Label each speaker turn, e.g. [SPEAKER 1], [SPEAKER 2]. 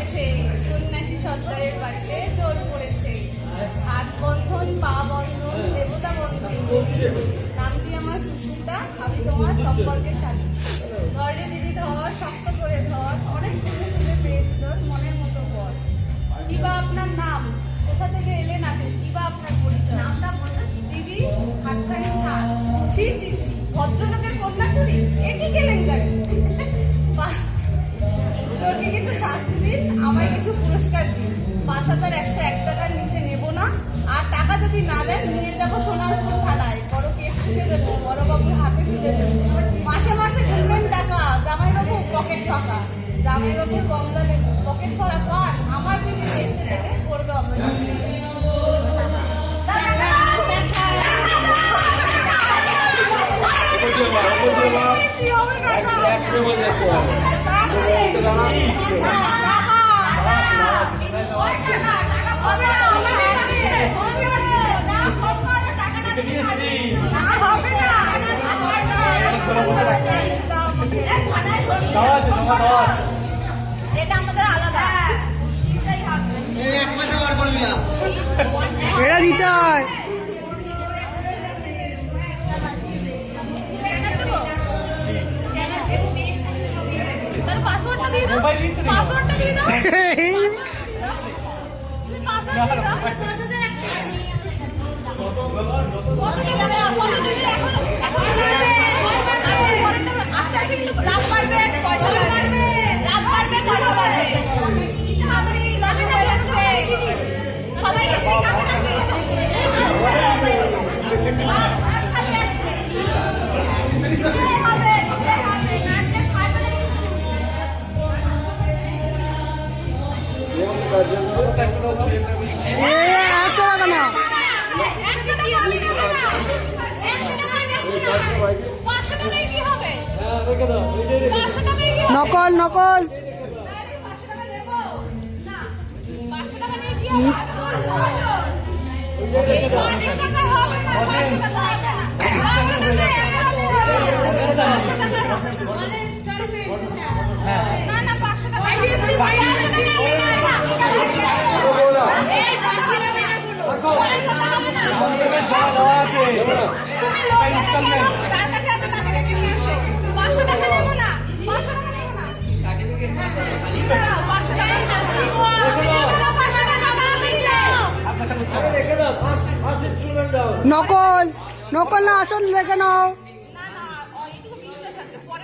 [SPEAKER 1] পড়েছে, সন্ন্যাসী সর্দারের বাড়িতে চোর পড়েছে। হাত বন্ধন, পা বন্ধন, দেবতা বন্ধন করি। নামটি আমার সুস্মিতা, আমি তোমার সম্পর্কে শালী। ধর রে দিদি ধর, শক্ত করে ধর, অনেক খুঁজে খুঁজে পেয়েছি তোর মনের মতো বর। কি বা আপনার নাম, কোথা থেকে এলেন আপনি, কি বা আপনার পরিচয়? দিদি হাতখানি ছাড়, ছি ছি ছি, ভদ্রলোকের কন্যা চুরি, এ কি কেলেঙ্কারি? চোরকে কিছু শাস্তি দিন, আমায় কিছু পুরস্কার দিন। ৫,১০১ টাকার নিচে নেব না, আর টাকা যদি না দেন নিয়ে যাব সোনারপুর থানায়, বড় কেস ঠুকে দেবো, বড়বাবুর হাতে তুলে দেবো। মাসে মাসে দিলেন টাকা, জামাইবাবু পকেট ফাঁকা। জামাইবাবুর কমলা লেবু, পকেট ভরা পান, আমার দিদি দেখতে গেলে করবে অপমান। এটা আমাদের আলাদা,
[SPEAKER 2] এটা দিতে হয়।
[SPEAKER 1] পাসওয়ার্ডটা দিয়ে দাও, পাসওয়ার্ডটা দিয়ে দাও, তুমি পাসওয়ার্ড দিয়ে দাও। 10,000 আস্তে আস্তে কিন্তু রাত বাড়বে, পয়সা বাড়বে, রাত বাড়বে, পয়সা বাড়বে। আমাদের এই লগে হয়ে যাচ্ছে, সবাইকে যদি কাকে কাকে
[SPEAKER 2] নকল নকল নকল নকল, না আসল দেখে নাও।
[SPEAKER 1] না না, এটুকু বিশ্বাস আছে। পরে